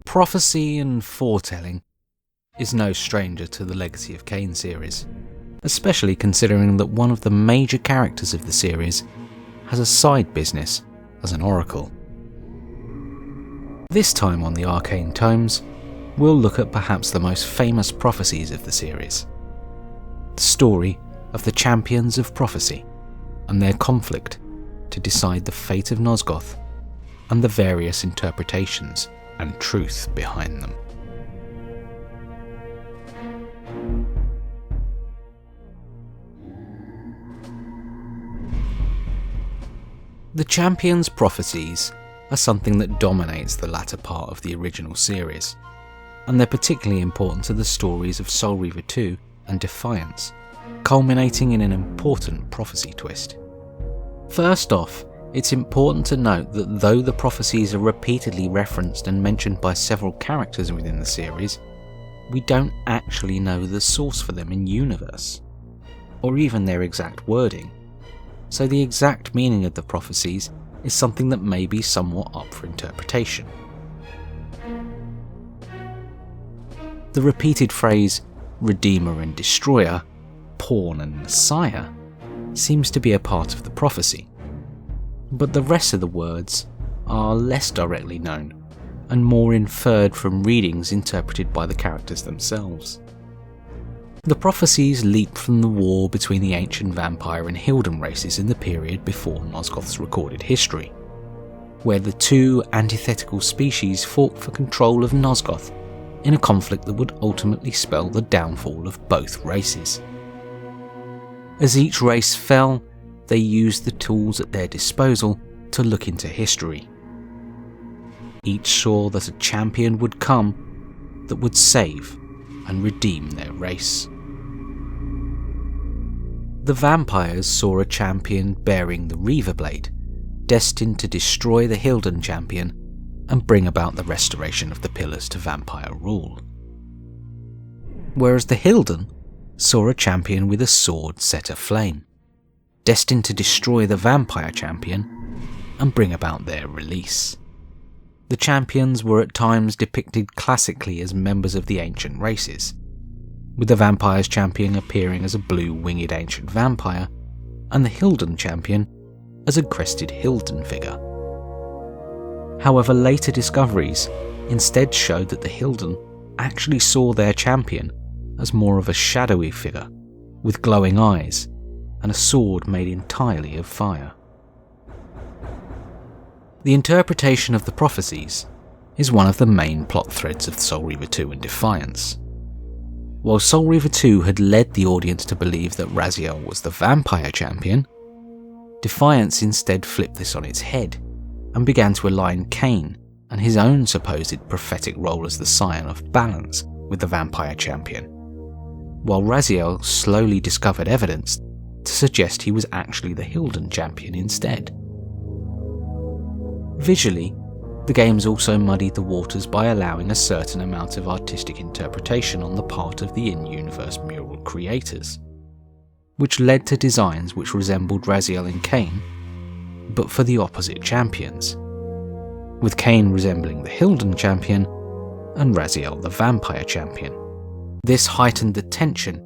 Prophecy and foretelling is no stranger to the Legacy of Kain series, especially considering that one of the major characters of the series has a side business as an oracle. This time on the Arcane Tomes, we'll look at perhaps the most famous prophecies of the series, the story of the Champions of Prophecy and their conflict to decide the fate of Nosgoth and the various interpretations and truth behind them. The Champions' prophecies are something that dominates the latter part of the original series, and they're particularly important to the stories of Soul Reaver 2 and Defiance, culminating in an important prophecy twist. First off, it's important to note that though the prophecies are repeatedly referenced and mentioned by several characters within the series, we don't actually know the source for them in universe, or even their exact wording, so the exact meaning of the prophecies is something that may be somewhat up for interpretation. The repeated phrase, Redeemer and Destroyer, Pawn and Messiah, seems to be a part of the prophecy, but the rest of the words are less directly known and more inferred from readings interpreted by the characters themselves. The prophecies leap from the war between the ancient vampire and Hylden races in the period before Nosgoth's recorded history, where the two antithetical species fought for control of Nosgoth in a conflict that would ultimately spell the downfall of both races. As each race fell, they used the tools at their disposal to look into history. Each saw that a champion would come that would save and redeem their race. The vampires saw a champion bearing the Reaver Blade, destined to destroy the Hylden champion and bring about the restoration of the Pillars to vampire rule. Whereas the Hylden saw a champion with a sword set aflame, destined to destroy the vampire champion and bring about their release. The champions were at times depicted classically as members of the ancient races, with the vampire's champion appearing as a blue winged ancient vampire and the Hylden champion as a crested Hylden figure. However, later discoveries instead showed that the Hylden actually saw their champion as more of a shadowy figure with glowing eyes and a sword made entirely of fire. The interpretation of the prophecies is one of the main plot threads of Soul Reaver 2 and Defiance. While Soul Reaver 2 had led the audience to believe that Raziel was the vampire champion, Defiance instead flipped this on its head and began to align Kain and his own supposed prophetic role as the scion of balance with the vampire champion, while Raziel slowly discovered evidence to suggest he was actually the Hylden champion instead. Visually, the games also muddied the waters by allowing a certain amount of artistic interpretation on the part of the in-universe mural creators, which led to designs which resembled Raziel and Kain, but for the opposite champions, with Kain resembling the Hylden champion and Raziel the vampire champion. This heightened the tension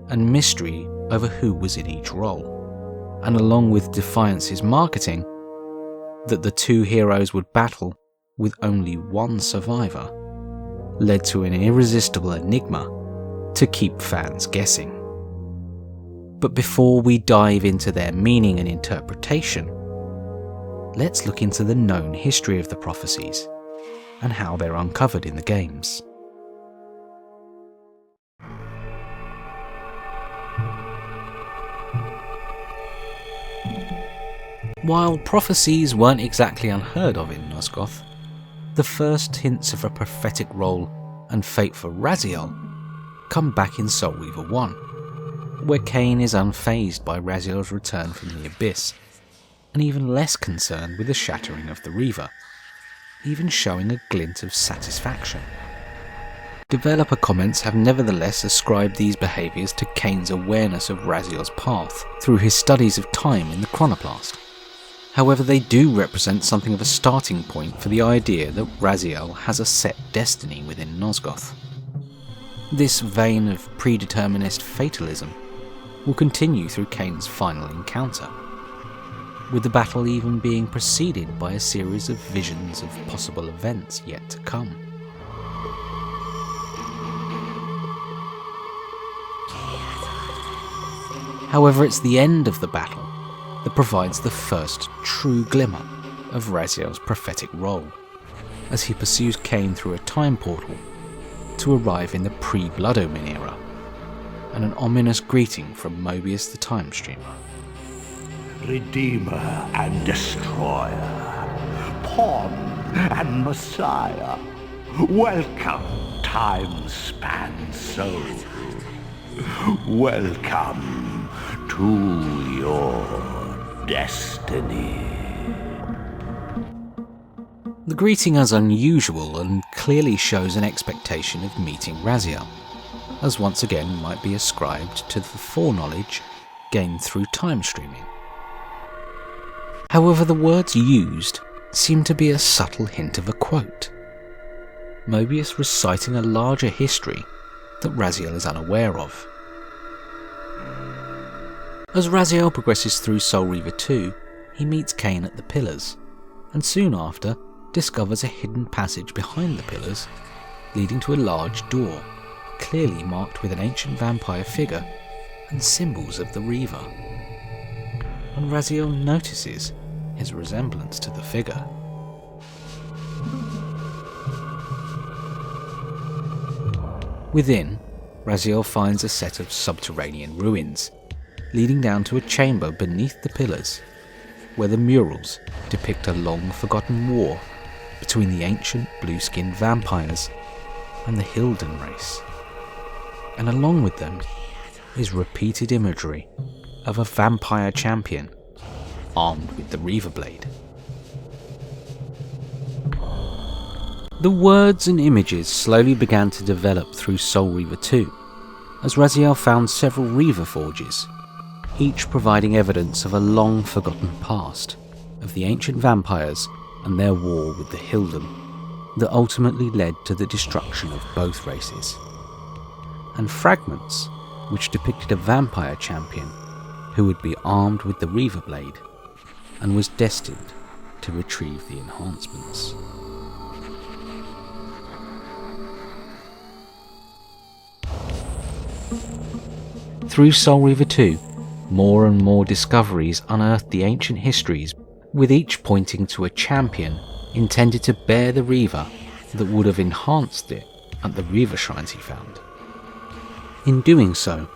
and mystery over who was in each role, and along with Defiance's marketing, that the two heroes would battle with only one survivor, led to an irresistible enigma to keep fans guessing. But before we dive into their meaning and interpretation, let's look into the known history of the prophecies and how they're uncovered in the games. While prophecies weren't exactly unheard of in Nosgoth, the first hints of a prophetic role and fate for Raziel come back in Soul Reaver 1, where Kain is unfazed by Raziel's return from the Abyss, and even less concerned with the shattering of the Reaver, even showing a glint of satisfaction. Developer comments have nevertheless ascribed these behaviours to Kain's awareness of Raziel's path through his studies of time in the Chronoplast. However, they do represent something of a starting point for the idea that Raziel has a set destiny within Nosgoth. This vein of predeterminist fatalism will continue through Kain's final encounter, with the battle even being preceded by a series of visions of possible events yet to come. However, it's the end of the battle that provides the first true glimmer of Raziel's prophetic role, as he pursues Kain through a time portal to arrive in the pre-Blood Omen era, and an ominous greeting from Mobius the Time Streamer. Redeemer and Destroyer, Pawn and Messiah, welcome, time-span soul. Welcome to your destiny. The greeting is unusual and clearly shows an expectation of meeting Raziel, as once again might be ascribed to the foreknowledge gained through time streaming. However, the words used seem to be a subtle hint of a quote, Mobius reciting a larger history that Raziel is unaware of. As Raziel progresses through Soul Reaver 2, he meets Kain at the Pillars, and soon after discovers a hidden passage behind the Pillars, leading to a large door, clearly marked with an ancient vampire figure and symbols of the Reaver. And Raziel notices his resemblance to the figure. Within, Raziel finds a set of subterranean ruins, leading down to a chamber beneath the Pillars, where the murals depict a long-forgotten war between the ancient blue-skinned vampires and the Hylden race. And along with them is repeated imagery of a vampire champion armed with the Reaver Blade. The words and images slowly began to develop through Soul Reaver 2, as Raziel found several Reaver forges, each providing evidence of a long-forgotten past, of the ancient vampires and their war with the Hylden, that ultimately led to the destruction of both races, and fragments which depicted a vampire champion who would be armed with the Reaver Blade and was destined to retrieve the enhancements. Through Soul Reaver 2, more and more discoveries unearthed the ancient histories, with each pointing to a champion intended to bear the Reaver that would have enhanced it at the Reaver shrines he found. In doing so,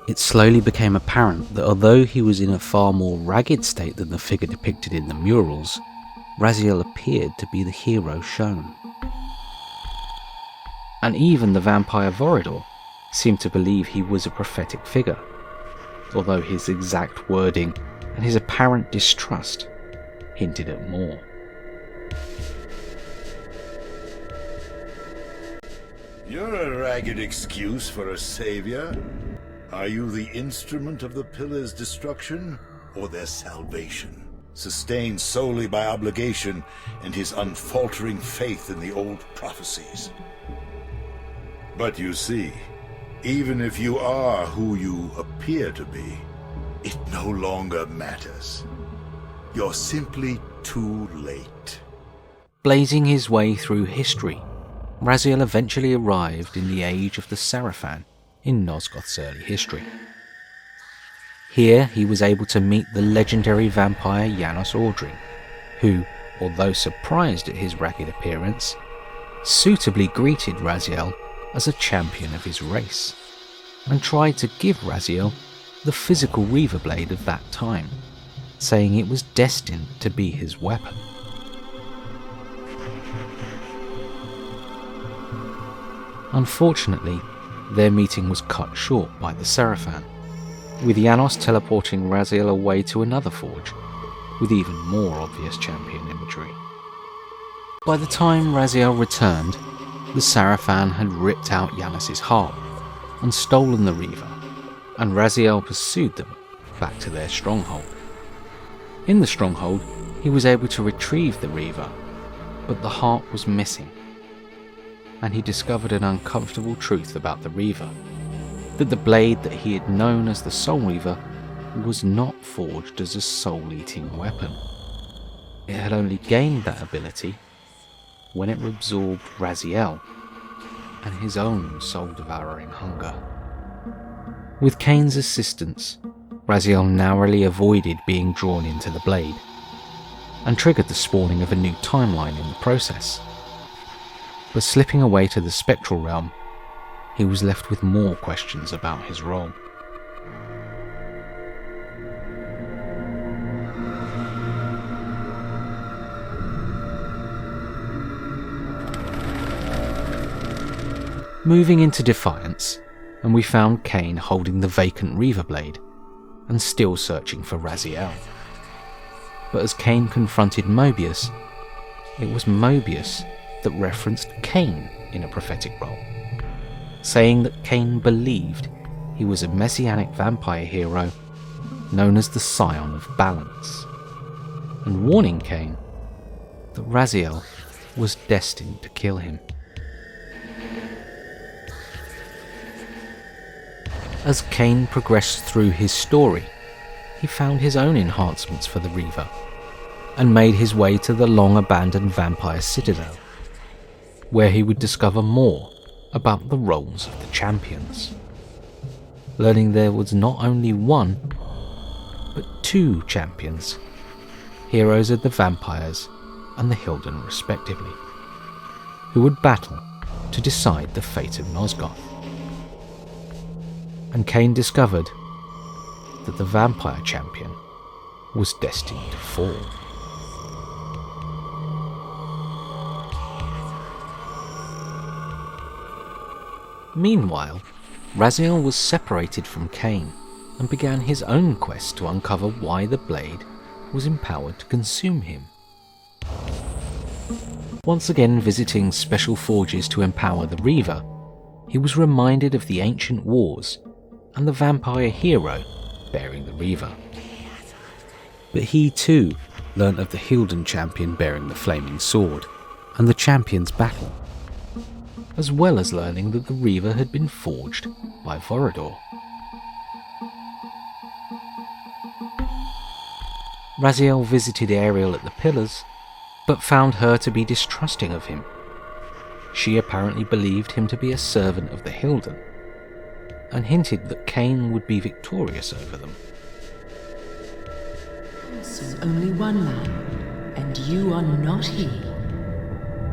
it slowly became apparent that although he was in a far more ragged state than the figure depicted in the murals, Raziel appeared to be the hero shown. And even the vampire Vorador seemed to believe he was a prophetic figure, although his exact wording and his apparent distrust hinted at more. You're a ragged excuse for a savior. Are you the instrument of the Pillars' destruction, or their salvation, sustained solely by obligation and his unfaltering faith in the old prophecies? But you see, even if you are who you appear to be, it no longer matters. You're simply too late. Blazing his way through history, Raziel eventually arrived in the age of the Sarafan in Nosgoth's early history. Here he was able to meet the legendary vampire Janos Ordring, who, although surprised at his ragged appearance, suitably greeted Raziel as a champion of his race, and tried to give Raziel the physical Reaver Blade of that time, saying it was destined to be his weapon. Unfortunately, their meeting was cut short by the Sarafan, with Janos teleporting Raziel away to another forge, with even more obvious champion imagery. By the time Raziel returned, the Sarafan had ripped out Yanis's heart and stolen the Reaver, and Raziel pursued them back to their stronghold. In the stronghold, he was able to retrieve the Reaver, but the heart was missing, and he discovered an uncomfortable truth about the Reaver, that the blade that he had known as the Soul Reaver was not forged as a soul-eating weapon. It had only gained that ability when it absorbed Raziel and his own soul-devouring hunger. With Kain's assistance, Raziel narrowly avoided being drawn into the blade, and triggered the spawning of a new timeline in the process. But slipping away to the spectral realm, he was left with more questions about his role. Moving into Defiance, and we found Kain holding the vacant Reaver blade, and still searching for Raziel. But as Kain confronted Mobius, it was Mobius that referenced Kain in a prophetic role, saying that Kain believed he was a messianic vampire hero known as the Scion of Balance, and warning Kain that Raziel was destined to kill him. As Kain progressed through his story, he found his own enhancements for the Reaver, and made his way to the long-abandoned vampire citadel, where he would discover more about the roles of the champions, learning there was not only one, but two champions, heroes of the vampires and the Hylden respectively, who would battle to decide the fate of Nosgoth. And Kain discovered that the vampire champion was destined to fall. Meanwhile, Raziel was separated from Kain and began his own quest to uncover why the blade was empowered to consume him. Once again visiting special forges to empower the Reaver, he was reminded of the ancient wars and the vampire hero bearing the Reaver. But he too learnt of the Hylden champion bearing the flaming sword and the champions' battle, as well as learning that the Reaver had been forged by Vorador. Raziel visited Ariel at the Pillars, but found her to be distrusting of him. She apparently believed him to be a servant of the Hylden, and hinted that Kain would be victorious over them. There's only one man, and you are not he.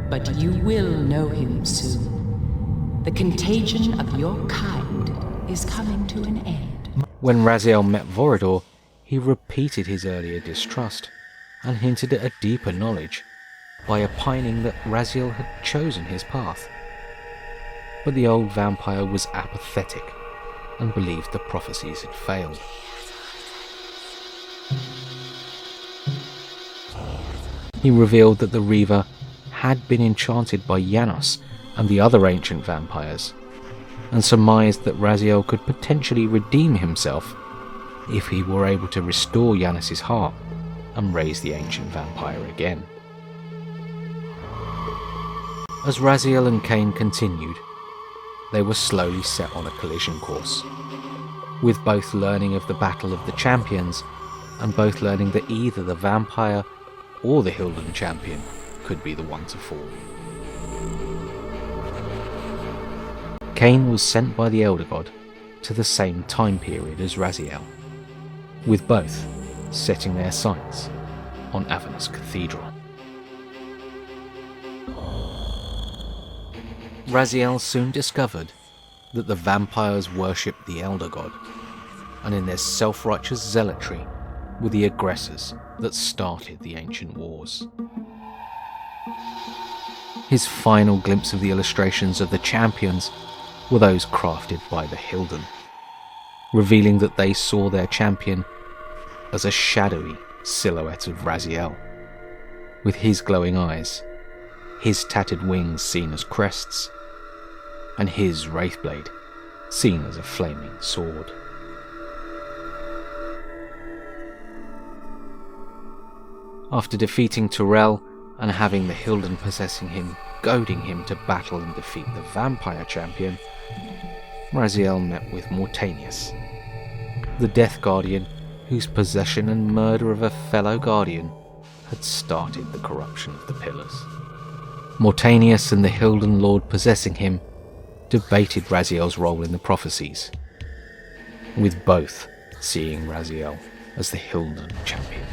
But you will know him soon. The contagion of your kind is coming to an end. When Raziel met Vorador, he repeated his earlier distrust, and hinted at a deeper knowledge, by opining that Raziel had chosen his path. But the old vampire was apathetic, and believed the prophecies had failed. He revealed that the Reaver had been enchanted by Janos and the other ancient vampires, and surmised that Raziel could potentially redeem himself if he were able to restore Janos' heart and raise the ancient vampire again. As Raziel and Kain continued, they were slowly set on a collision course, with both learning of the Battle of the Champions, and both learning that either the vampire or the Hylden champion could be the one to fall. Kain was sent by the Elder God to the same time period as Raziel, with both setting their sights on Avernus Cathedral. Raziel soon discovered that the vampires worshipped the Elder God, and in their self-righteous zealotry were the aggressors that started the ancient wars. His final glimpse of the illustrations of the champions were those crafted by the Hylden, revealing that they saw their champion as a shadowy silhouette of Raziel, with his glowing eyes his tattered wings seen as crests, and his wraithblade seen as a flaming sword. After defeating Tyrell and having the Hylden possessing him, goading him to battle and defeat the vampire champion, Raziel met with Mortanius, the Death Guardian whose possession and murder of a fellow Guardian had started the corruption of the Pillars. Mortanius and the Hylden Lord possessing him debated Raziel's role in the prophecies, with both seeing Raziel as the Hylden champion.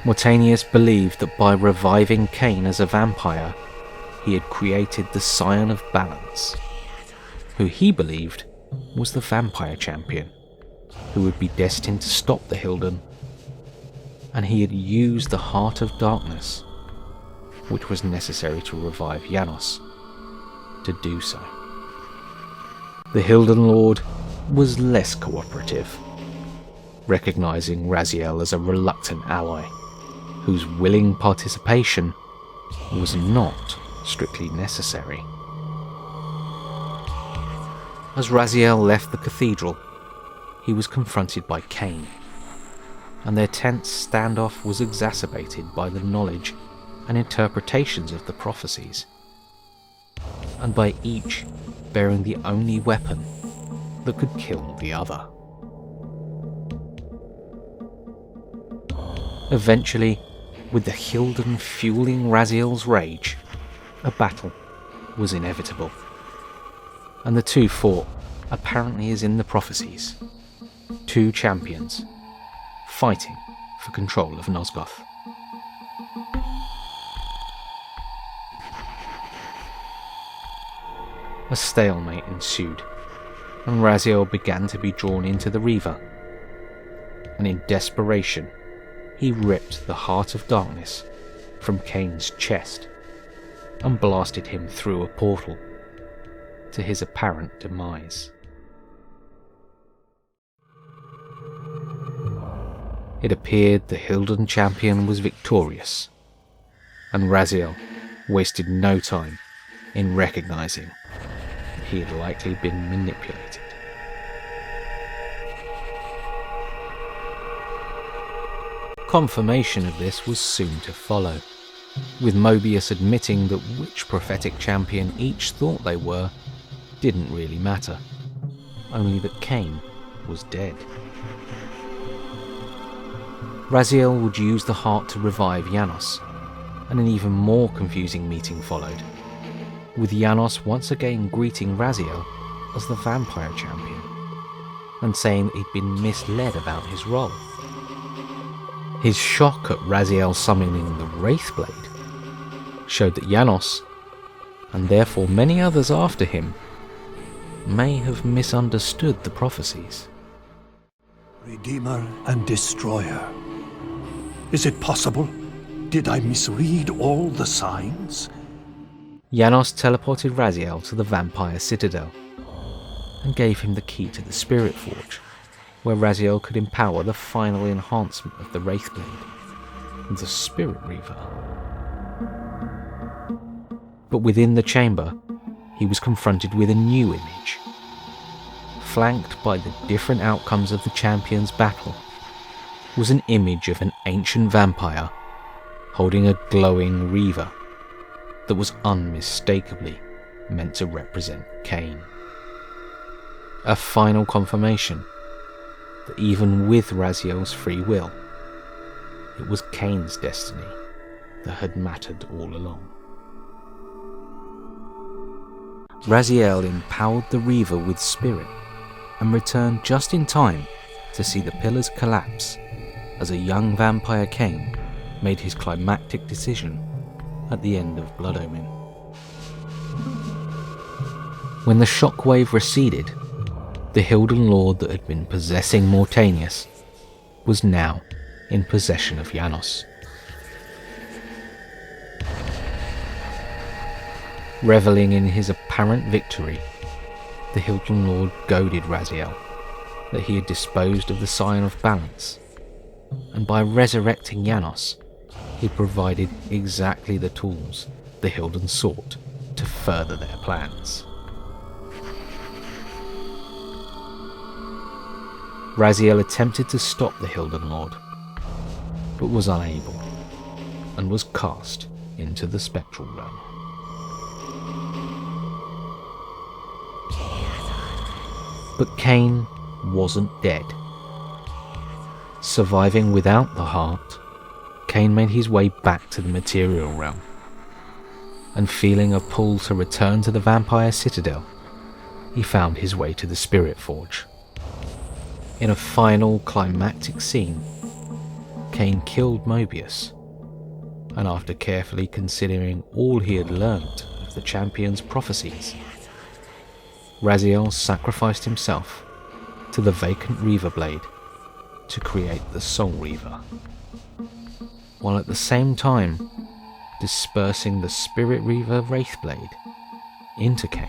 Mortanius believed that by reviving Kain as a vampire, he had created the Scion of Balance, who he believed was the vampire champion, who would be destined to stop the Hylden, and he had used the Heart of Darkness, which was necessary to revive Janos, to do so. The Hylden Lord was less cooperative, recognizing Raziel as a reluctant ally, whose willing participation was not strictly necessary. As Raziel left the cathedral, he was confronted by Kain, and their tense standoff was exacerbated by the knowledge and interpretations of the prophecies, and by each bearing the only weapon that could kill the other. Eventually, with the Hylden fueling Raziel's rage, a battle was inevitable, and the two fought apparently as in the prophecies, two champions fighting for control of Nosgoth. A stalemate ensued, and Raziel began to be drawn into the Reaver, and in desperation he ripped the Heart of Darkness from Kain's chest and blasted him through a portal to his apparent demise. It appeared the Hylden champion was victorious, and Raziel wasted no time in recognizing that he had likely been manipulated. Confirmation of this was soon to follow, with Mobius admitting that which prophetic champion each thought they were didn't really matter, only that Kain was dead. Raziel would use the heart to revive Janos, and an even more confusing meeting followed, with Janos once again greeting Raziel as the vampire champion, and saying that he'd been misled about his role. His shock at Raziel summoning the Wraithblade showed that Janos, and therefore many others after him, may have misunderstood the prophecies. Redeemer and Destroyer. Is it possible? Did I misread all the signs? Janos teleported Raziel to the vampire citadel and gave him the key to the Spirit Forge, where Raziel could empower the final enhancement of the Wraithblade, the Spirit Reaver. But within the chamber, he was confronted with a new image. Flanked by the different outcomes of the champion's battle, was an image of an ancient vampire holding a glowing Reaver that was unmistakably meant to represent Kain. A final confirmation that even with Raziel's free will, it was Kain's destiny that had mattered all along. Raziel empowered the Reaver with spirit and returned just in time to see the pillars collapse as a young vampire Kain made his climactic decision at the end of Blood Omen. When the shockwave receded, the Hylden Lord that had been possessing Mortanius was now in possession of Janos. Reveling in his apparent victory, the Hylden Lord goaded Raziel that he had disposed of the Scion of Balance, and by resurrecting Janos, he provided exactly the tools the Hylden sought to further their plans. Raziel attempted to stop the Hylden Lord, but was unable, and was cast into the spectral realm. But Kain wasn't dead. Surviving without the heart, Kain made his way back to the material realm, and feeling a pull to return to the vampire citadel, he found his way to the Spirit Forge. In a final climactic scene, Kain killed Mobius, and after carefully considering all he had learnt of the champion's prophecies, Raziel sacrificed himself to the vacant Reaver Blade to create the Soul Reaver, while at the same time dispersing the Spirit Reaver Wraithblade into Kain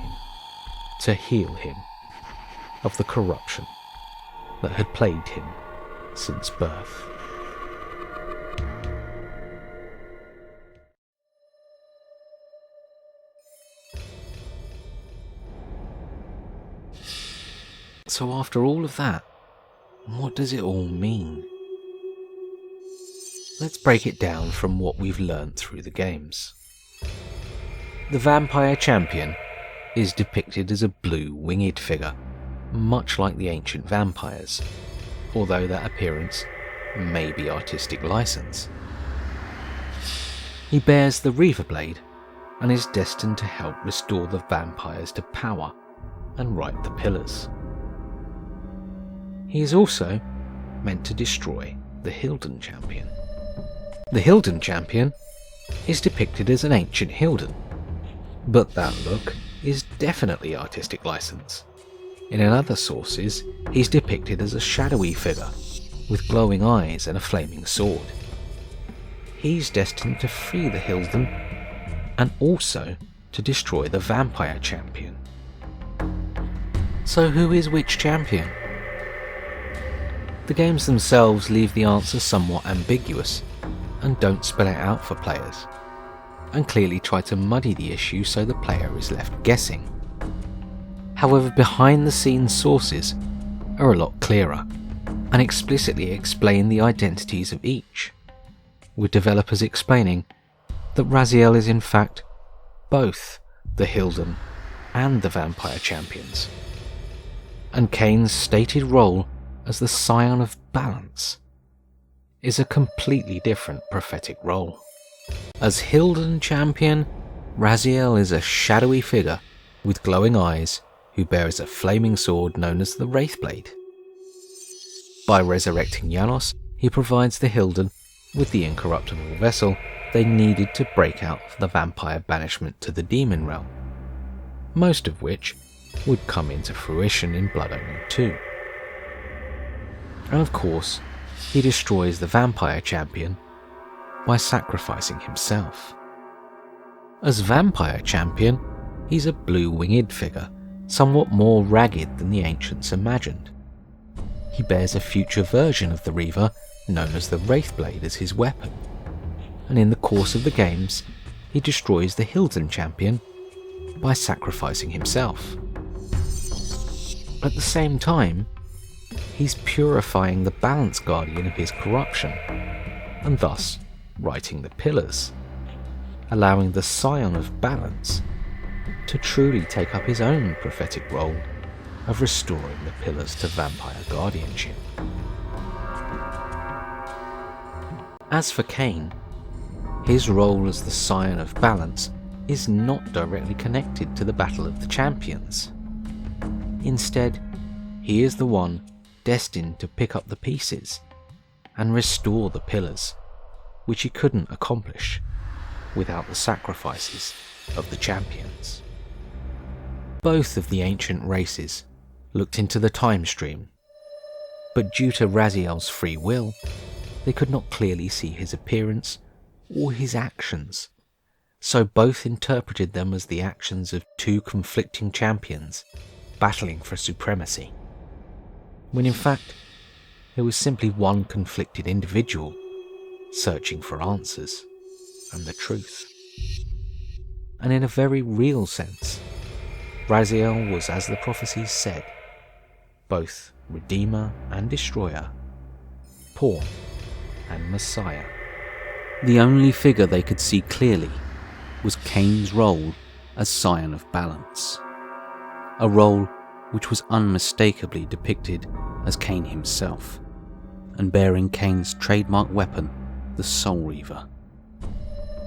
to heal him of the corruption that had plagued him since birth. So after all of that, what does it all mean? Let's break it down from what we've learnt through the games. The Vampire Champion is depicted as a blue winged figure, much like the ancient vampires, although that appearance may be artistic license. He bears the Reaver Blade and is destined to help restore the vampires to power and right the pillars. He is also meant to destroy the Hylden Champion. The Hylden Champion is depicted as an ancient Hylden, but that look is definitely artistic license. In other sources, he's depicted as a shadowy figure with glowing eyes and a flaming sword. He's destined to free the Hylden and also to destroy the Vampire Champion. So who is which champion? The games themselves leave the answer somewhat ambiguous and don't spell it out for players, and clearly try to muddy the issue so the player is left guessing. However, behind the scenes sources are a lot clearer and explicitly explain the identities of each, with developers explaining that Raziel is in fact both the Hylden and the Vampire Champions, and Kain's stated role as the Scion of Balance is a completely different prophetic role. As Hylden Champion, Raziel is a shadowy figure with glowing eyes who bears a flaming sword known as the Wraithblade. By resurrecting Janos, he provides the Hylden with the incorruptible vessel they needed to break out of the vampire banishment to the demon realm, most of which would come into fruition in Blood Omen 2. And of course, he destroys the Vampire Champion by sacrificing himself. As Vampire Champion, he's a blue winged figure, somewhat more ragged than the ancients imagined. He bears a future version of the Reaver known as the Wraithblade as his weapon, and in the course of the games, he destroys the Hylden Champion by sacrificing himself. At the same time, he's purifying the Balance Guardian of his corruption, and thus righting the pillars, allowing the Scion of Balance to truly take up his own prophetic role of restoring the pillars to vampire guardianship. As for Kain, his role as the Scion of Balance is not directly connected to the Battle of the Champions. Instead, he is the one destined to pick up the pieces and restore the pillars, which he couldn't accomplish without the sacrifices of the champions. Both of the ancient races looked into the time stream, but due to Raziel's free will, they could not clearly see his appearance or his actions, so both interpreted them as the actions of two conflicting champions battling for supremacy, when in fact it was simply one conflicted individual searching for answers and the truth. And in a very real sense, Raziel was, as the prophecies said, both Redeemer and Destroyer, Pawn and Messiah. The only figure they could see clearly was Kain's role as Scion of Balance, a role which was unmistakably depicted as Kain himself, and bearing Kain's trademark weapon, the Soul Reaver,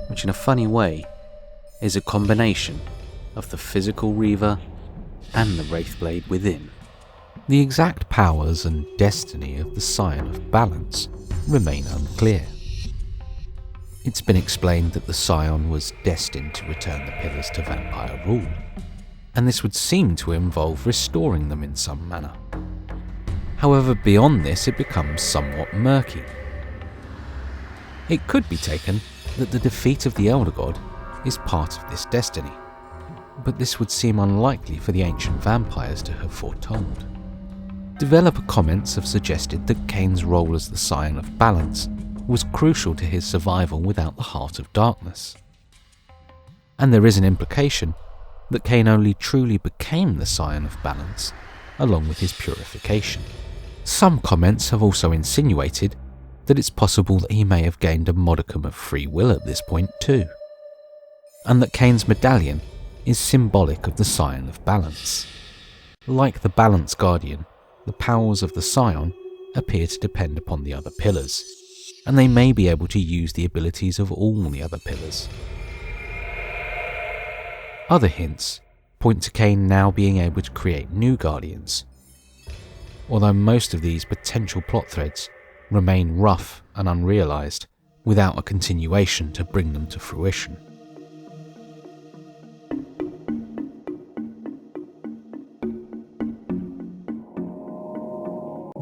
which in a funny way is a combination of the physical Reaver and the Wraithblade within. The exact powers and destiny of the Scion of Balance remain unclear. It's been explained that the Scion was destined to return the Pillars to vampire rule, and this would seem to involve restoring them in some manner. However, beyond this it becomes somewhat murky. It could be taken that the defeat of the Elder God is part of this destiny, but this would seem unlikely for the ancient vampires to have foretold. Developer comments have suggested that Kain's role as the Scion of Balance was crucial to his survival without the Heart of Darkness. And there is an implication that Kain only truly became the Scion of Balance along with his purification. Some comments have also insinuated that it's possible that he may have gained a modicum of free will at this point too, and that Kain's medallion is symbolic of the Scion of Balance. Like the Balance Guardian, the powers of the Scion appear to depend upon the other pillars, and they may be able to use the abilities of all the other pillars. Other hints point to Kain now being able to create new Guardians, although most of these potential plot threads remain rough and unrealised without a continuation to bring them to fruition.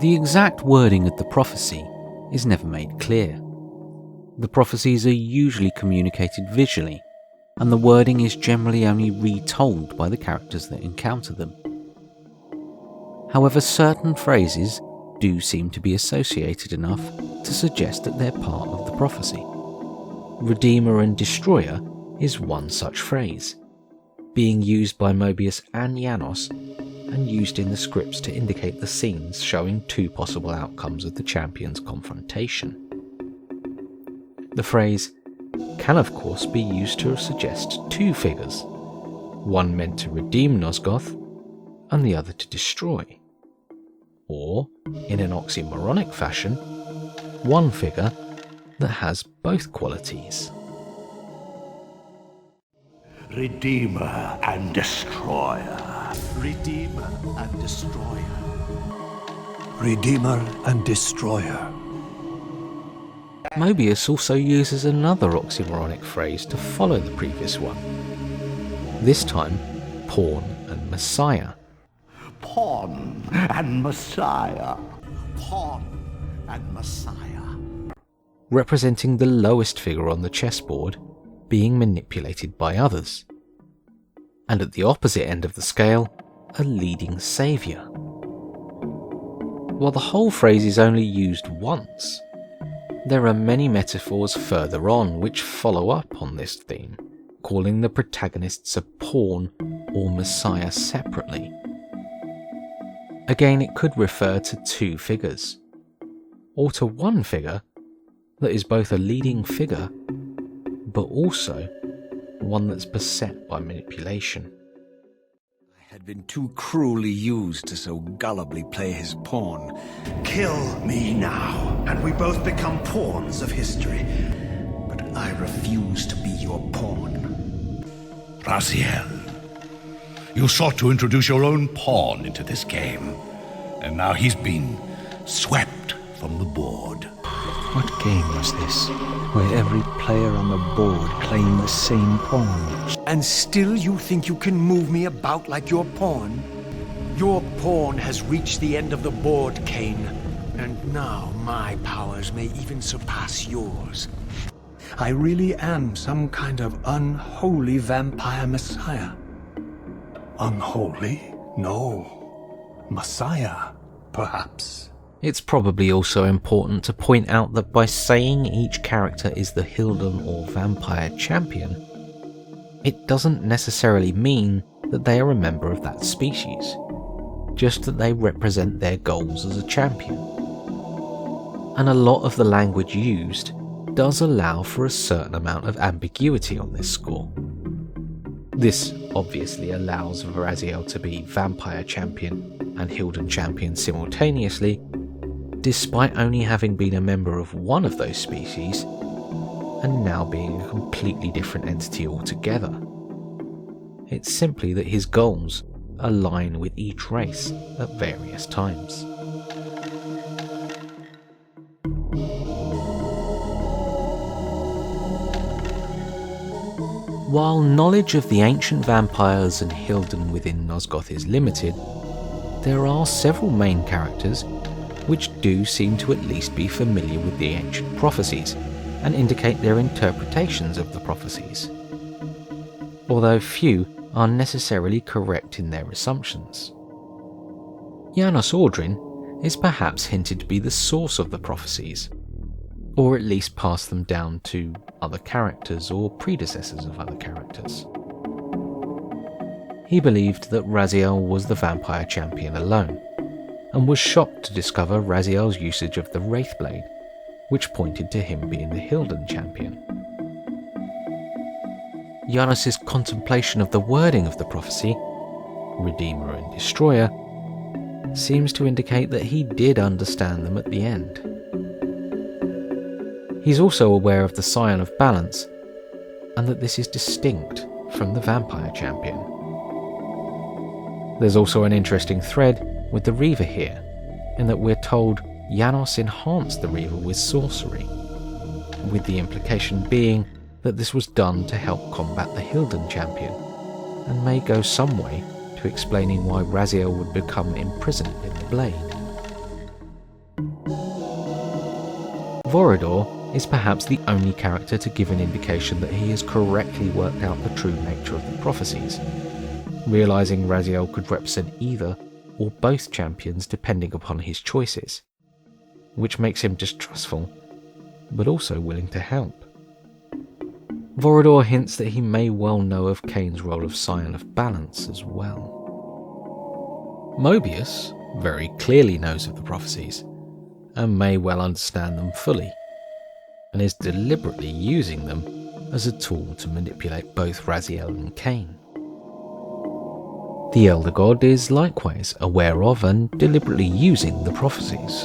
The exact wording of the prophecy is never made clear. The prophecies are usually communicated visually, and the wording is generally only retold by the characters that encounter them. However, certain phrases do seem to be associated enough to suggest that they're part of the prophecy. Redeemer and Destroyer is one such phrase, being used by Mobius and Janos and used in the scripts to indicate the scenes showing two possible outcomes of the champions' confrontation. The phrase can of course be used to suggest two figures, one meant to redeem Nosgoth and the other to destroy, or, in an oxymoronic fashion, one figure that has both qualities. Redeemer and Destroyer. Redeemer and Destroyer. Redeemer and Destroyer. Mobius also uses another oxymoronic phrase to follow the previous one, this time Pawn and Messiah. Pawn and Messiah. Pawn and Messiah. Representing the lowest figure on the chessboard being manipulated by others, and at the opposite end of the scale, a leading saviour. While the whole phrase is only used once, there are many metaphors further on which follow up on this theme, calling the protagonists a pawn or Messiah separately. Again, it could refer to two figures, or to one figure that is both a leading figure, but also one that's beset by manipulation. I had been too cruelly used to so gullibly play his pawn. Kill me now, and we both become pawns of history. But I refuse to be your pawn. Raziel, you sought to introduce your own pawn into this game, and now he's been swept from the board. What game was this, where every player on the board claimed the same pawn? And still you think you can move me about like your pawn? Your pawn has reached the end of the board, Kain, and now my powers may even surpass yours. I really am some kind of unholy vampire messiah. Unholy? No. Messiah, perhaps. It's probably also important to point out that by saying each character is the Hylden or Vampire champion, it doesn't necessarily mean that they are a member of that species, just that they represent their goals as a champion. And a lot of the language used does allow for a certain amount of ambiguity on this score. This obviously allows Raziel to be Vampire champion and Hylden champion simultaneously, despite only having been a member of one of those species and now being a completely different entity altogether. It's simply that his goals align with each race at various times. While knowledge of the ancient vampires and Hylden within Nosgoth is limited, there are several main characters which do seem to at least be familiar with the ancient prophecies and indicate their interpretations of the prophecies, although few are necessarily correct in their assumptions. Janos Audrin is perhaps hinted to be the source of the prophecies, or at least pass them down to other characters or predecessors of other characters. He believed that Raziel was the vampire champion alone, and was shocked to discover Raziel's usage of the Wraithblade, which pointed to him being the Hylden champion. Janos' contemplation of the wording of the prophecy, Redeemer and Destroyer, seems to indicate that he did understand them at the end. He's also aware of the Scion of Balance, and that this is distinct from the Vampire Champion. There's also an interesting thread with the Reaver here, in that we're told Janos enhanced the Reaver with sorcery, with the implication being that this was done to help combat the Hylden Champion, and may go some way to explaining why Raziel would become imprisoned in the blade. Vorador is perhaps the only character to give an indication that he has correctly worked out the true nature of the prophecies, realising Raziel could represent either or both champions depending upon his choices, which makes him distrustful, but also willing to help. Vorador hints that he may well know of Kain's role of Scion of Balance as well. Mobius very clearly knows of the prophecies, and may well understand them fully, and is deliberately using them as a tool to manipulate both Raziel and Kain. The Elder God is likewise aware of and deliberately using the prophecies.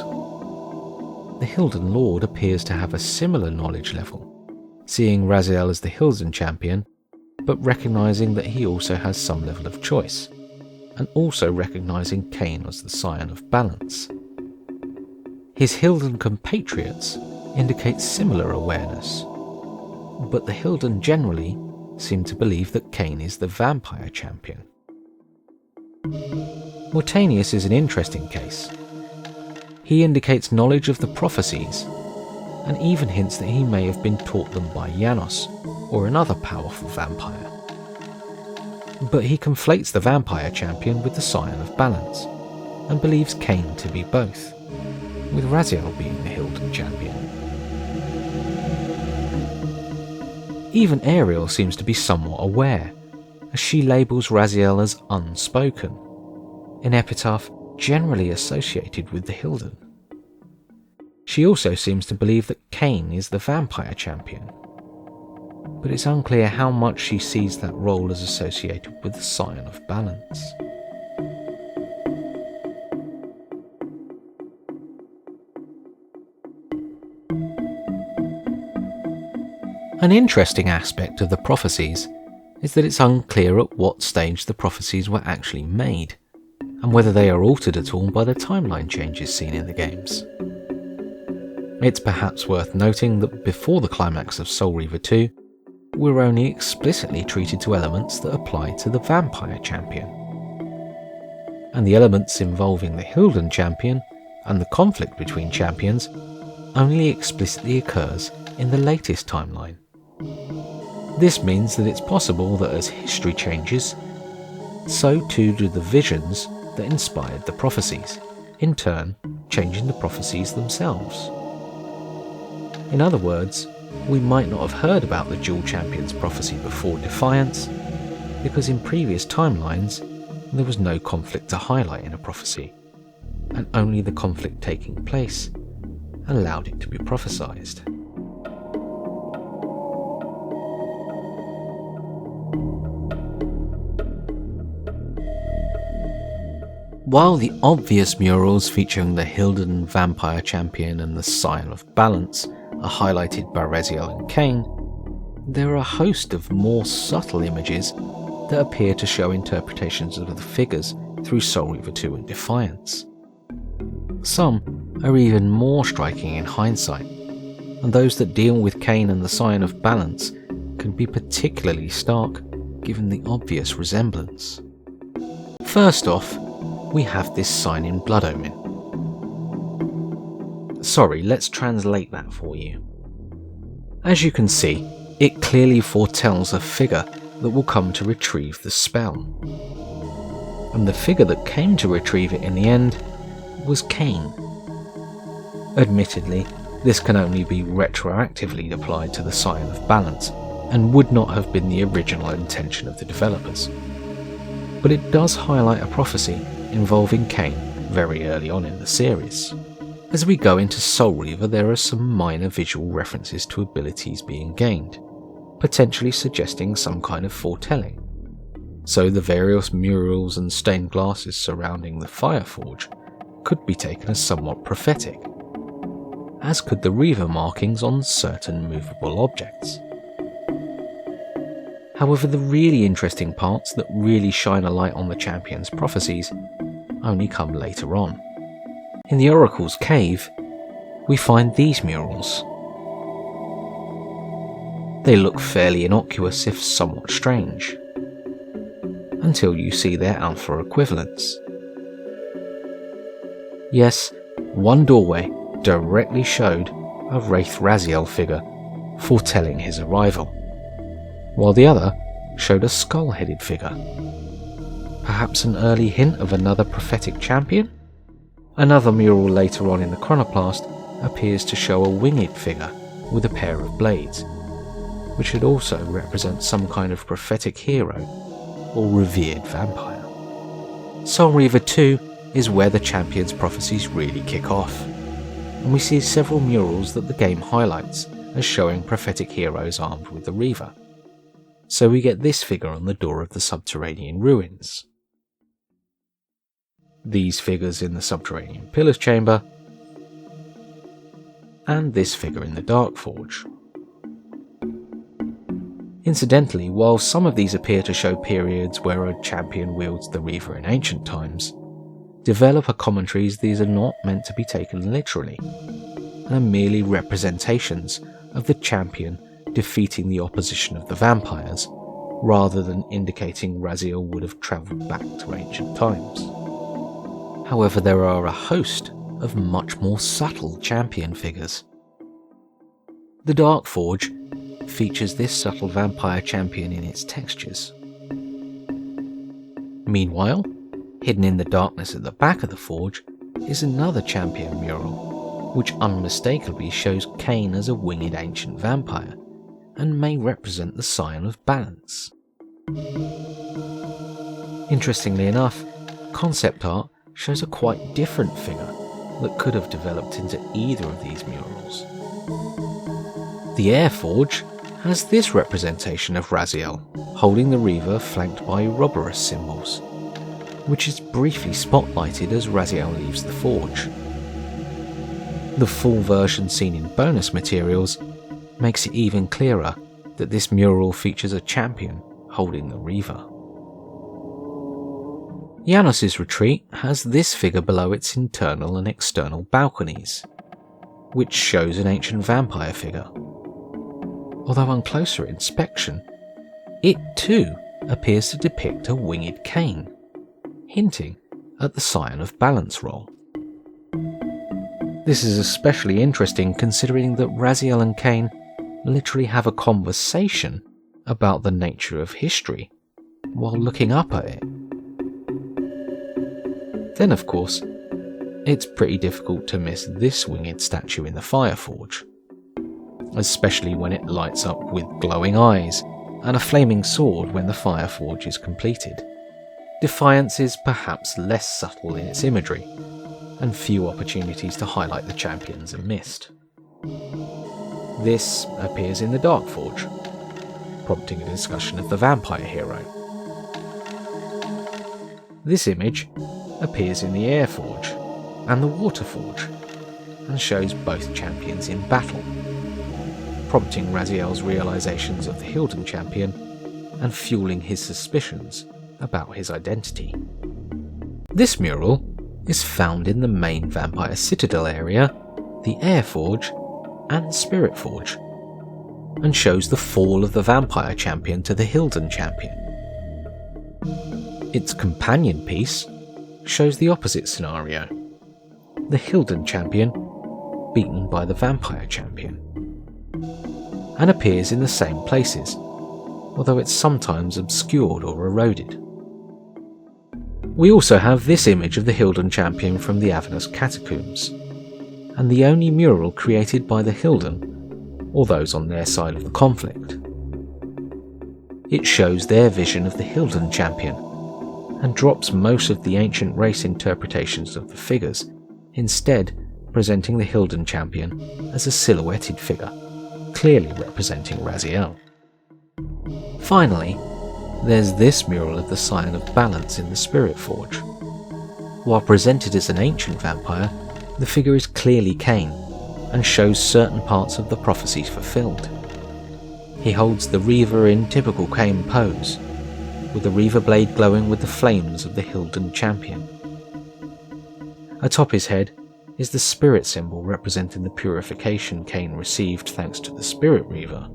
The Hylden Lord appears to have a similar knowledge level, seeing Raziel as the Hylden champion, but recognising that he also has some level of choice, and also recognising Kain as the Scion of Balance. His Hylden compatriots indicate similar awareness, but the Hylden generally seem to believe that Kain is the Vampire champion. Mortanius is an interesting case. He indicates knowledge of the prophecies, and even hints that he may have been taught them by Janos, or another powerful vampire. But he conflates the Vampire champion with the Scion of Balance, and believes Kain to be both, with Raziel being the Hylden champion. Even Ariel seems to be somewhat aware, as she labels Raziel as unspoken, an epitaph generally associated with the Hylden. She also seems to believe that Kain is the Vampire champion, but it's unclear how much she sees that role as associated with the Scion of Balance. An interesting aspect of the prophecies is that it's unclear at what stage the prophecies were actually made, and whether they are altered at all by the timeline changes seen in the games. It's perhaps worth noting that before the climax of Soul Reaver 2, we're only explicitly treated to elements that apply to the Vampire champion, and the elements involving the Hylden champion and the conflict between champions only explicitly occurs in the latest timeline. This means that it's possible that as history changes, so too do the visions that inspired the prophecies, in turn changing the prophecies themselves. In other words, we might not have heard about the Dual Champions prophecy before Defiance, because in previous timelines there was no conflict to highlight in a prophecy, and only the conflict taking place allowed it to be prophesized. While the obvious murals featuring the Hylden and Vampire champion and the Scion of Balance are highlighted by Bazielim and Kain, there are a host of more subtle images that appear to show interpretations of the figures through Soul Reaver 2 and Defiance. Some are even more striking in hindsight, and those that deal with Kain and the Scion of Balance can be particularly stark given the obvious resemblance. First off, we have this sign in Blood Omen. Sorry, let's translate that for you. As you can see, it clearly foretells a figure that will come to retrieve the spell. And the figure that came to retrieve it in the end was Kain. Admittedly, this can only be retroactively applied to the Scion of Balance, and would not have been the original intention of the developers. But it does highlight a prophecy involving Kain very early on in the series. As we go into Soul Reaver, there are some minor visual references to abilities being gained, potentially suggesting some kind of foretelling. So the various murals and stained glasses surrounding the Fireforge could be taken as somewhat prophetic, as could the Reaver markings on certain movable objects. However, the really interesting parts that really shine a light on the champion's prophecies only come later on. In the Oracle's Cave, we find these murals. They look fairly innocuous if somewhat strange, until you see their alpha equivalents. Yes, one doorway directly showed a Wraith Raziel figure foretelling his arrival, while the other showed a skull-headed figure. Perhaps an early hint of another prophetic champion? Another mural later on in the Chronoplast appears to show a winged figure with a pair of blades, which should also represent some kind of prophetic hero or revered vampire. Soul Reaver 2 is where the champion's prophecies really kick off, and we see several murals that the game highlights as showing prophetic heroes armed with the Reaver. So we get this figure on the door of the subterranean ruins, these figures in the subterranean pillars chamber, and this figure in the Dark Forge. Incidentally, while some of these appear to show periods where a champion wields the Reaver in ancient times, developer commentaries these are not meant to be taken literally, and are merely representations of the champion defeating the opposition of the vampires, rather than indicating Raziel would have travelled back to ancient times. However, there are a host of much more subtle champion figures. The Dark Forge features this subtle vampire champion in its textures. Meanwhile, hidden in the darkness at the back of the forge is another champion mural, which unmistakably shows Kain as a winged ancient vampire, and may represent the Scion of Balance. Interestingly enough, concept art shows a quite different figure that could have developed into either of these murals. The Air Forge has this representation of Raziel holding the Reaver flanked by Ouroboros symbols, which is briefly spotlighted as Raziel leaves the forge. The full version seen in bonus materials makes it even clearer that this mural features a champion holding the Reaver. Janos' retreat has this figure below its internal and external balconies, which shows an ancient vampire figure. Although on closer inspection, it too appears to depict a winged Kain, hinting at the Scion of Balance role. This is especially interesting considering that Raziel and Kain literally have a conversation about the nature of history while looking up at it. Then, of course, it's pretty difficult to miss this winged statue in the Fireforge, especially when it lights up with glowing eyes and a flaming sword when the Fireforge is completed. Defiance is perhaps less subtle in its imagery, and few opportunities to highlight the champions are missed. This appears in the Darkforge, prompting a discussion of the vampire hero. This image appears in the Airforge and the Waterforge, and shows both champions in battle, prompting Raziel's realizations of the Hylden champion and fueling his suspicions about his identity. This mural is found in the main Vampire Citadel area, the Airforge and Spirit Forge, and shows the fall of the Vampire champion to the Hylden champion. Its companion piece shows the opposite scenario, the Hylden champion beaten by the Vampire champion, and appears in the same places, although it's sometimes obscured or eroded. We also have this image of the Hylden champion from the Avernus Catacombs, and the only mural created by the Hylden, or those on their side of the conflict. It shows their vision of the Hylden champion, and drops most of the ancient race interpretations of the figures, instead presenting the Hylden champion as a silhouetted figure, clearly representing Raziel. Finally, there's this mural of the Scion of Balance in the Spirit Forge. While presented as an ancient vampire, the figure is clearly Kain, and shows certain parts of the prophecies fulfilled. He holds the Reaver in typical Kain pose, with the Reaver blade glowing with the flames of the Hylden champion. Atop his head is the spirit symbol representing the purification Kain received thanks to the Spirit Reaver.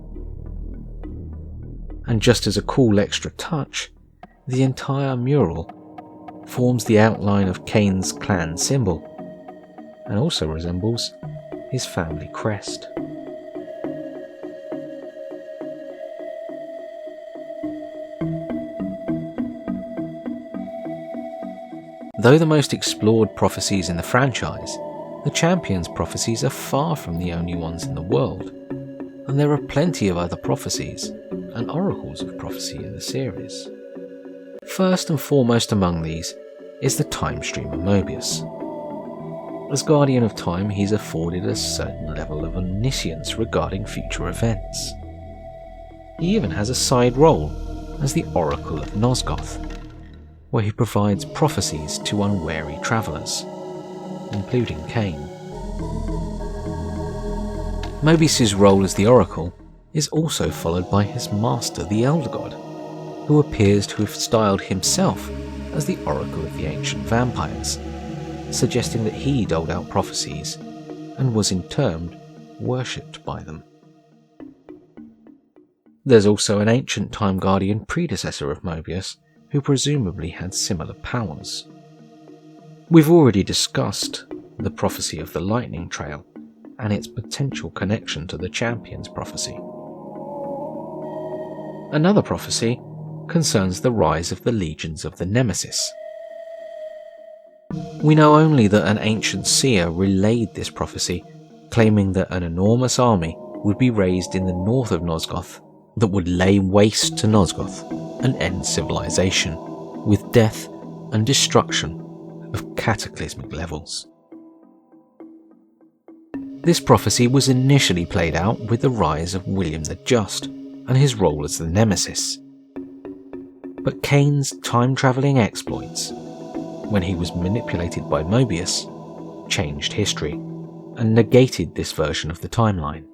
And just as a cool extra touch, the entire mural forms the outline of Kain's clan symbol, and also resembles his family crest. Though the most explored prophecies in the franchise, the Champions' prophecies are far from the only ones in the world, and there are plenty of other prophecies and oracles of prophecy in the series. First and foremost among these is the Time Streamer Mobius. As Guardian of Time, he's afforded a certain level of omniscience regarding future events. He even has a side role as the Oracle of Nosgoth, where he provides prophecies to unwary travellers, including Kain. Mobius's role as the Oracle is also followed by his master, the Elder God, who appears to have styled himself as the Oracle of the Ancient Vampires, suggesting that he doled out prophecies and was in turn worshipped by them. There's also an ancient Time Guardian predecessor of Mobius, who presumably had similar powers. We've already discussed the prophecy of the Lightning Trail and its potential connection to the Champion's prophecy. Another prophecy concerns the rise of the legions of the Nemesis. We know only that an ancient seer relayed this prophecy, claiming that an enormous army would be raised in the north of Nosgoth that would lay waste to Nosgoth and end civilization, with death and destruction of cataclysmic levels. This prophecy was initially played out with the rise of William the Just and his role as the Nemesis. But Kain's time-travelling exploits, when he was manipulated by Mobius, changed history and negated this version of the timeline.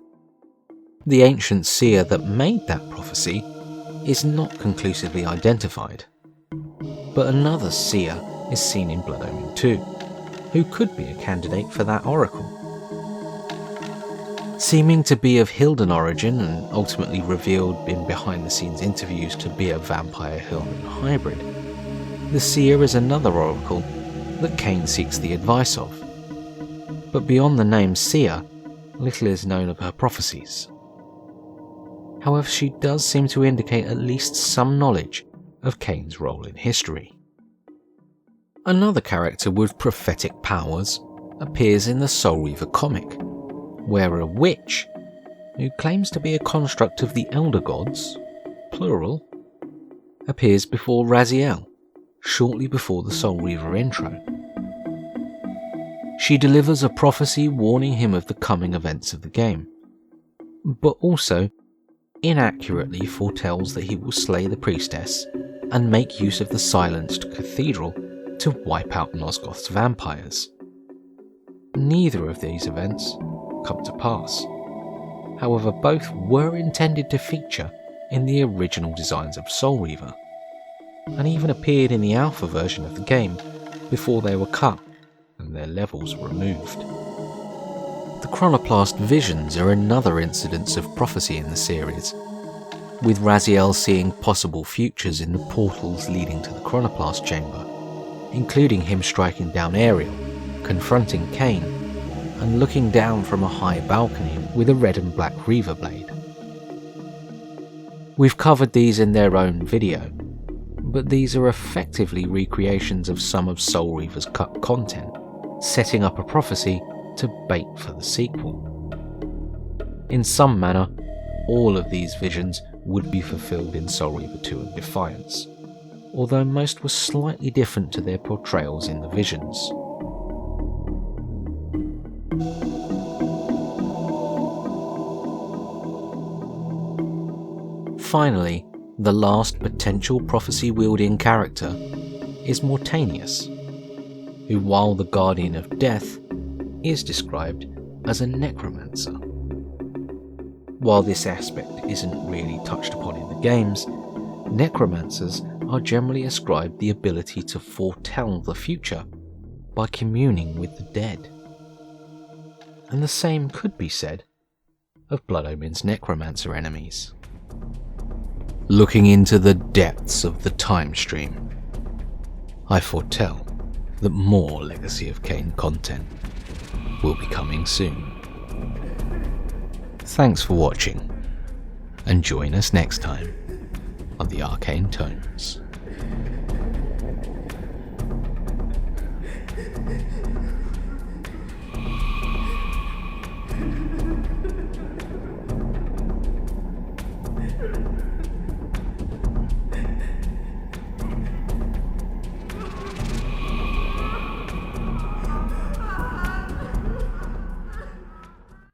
The ancient seer that made that prophecy is not conclusively identified, but another seer is seen in Blood Omen 2, who could be a candidate for that oracle. Seeming to be of Hylden origin and ultimately revealed in behind-the-scenes interviews to be a vampire-Hylden hybrid, the seer is another oracle that Kain seeks the advice of. But beyond the name seer, little is known of her prophecies. However, she does seem to indicate at least some knowledge of Kain's role in history. Another character with prophetic powers appears in the Soul Reaver comic, where a witch, who claims to be a construct of the Elder Gods, plural, appears before Raziel, shortly before the Soul Reaver intro. She delivers a prophecy warning him of the coming events of the game, but also inaccurately foretells that he will slay the priestess and make use of the silenced cathedral to wipe out Nosgoth's vampires. Neither of these events come to pass. However, both were intended to feature in the original designs of Soul Reaver, and even appeared in the alpha version of the game before they were cut and their levels removed. The Chronoplast visions are another incidence of prophecy in the series, with Raziel seeing possible futures in the portals leading to the Chronoplast chamber, including him striking down Ariel, confronting Kain, and looking down from a high balcony with a red and black Reaver blade. We've covered these in their own video, but these are effectively recreations of some of Soul Reaver's cut content, setting up a prophecy to bait for the sequel. In some manner, all of these visions would be fulfilled in Soul Reaver 2 and Defiance, although most were slightly different to their portrayals in the visions. Finally, the last potential prophecy-wielding character is Mortanius, who, while the Guardian of Death, is described as a necromancer. While this aspect isn't really touched upon in the games, necromancers are generally ascribed the ability to foretell the future by communing with the dead. And the same could be said of Blood Omen's necromancer enemies. Looking into the depths of the time stream, I foretell that more Legacy of Kain content will be coming soon. Thanks for watching, and join us next time on the Arcane Tomes.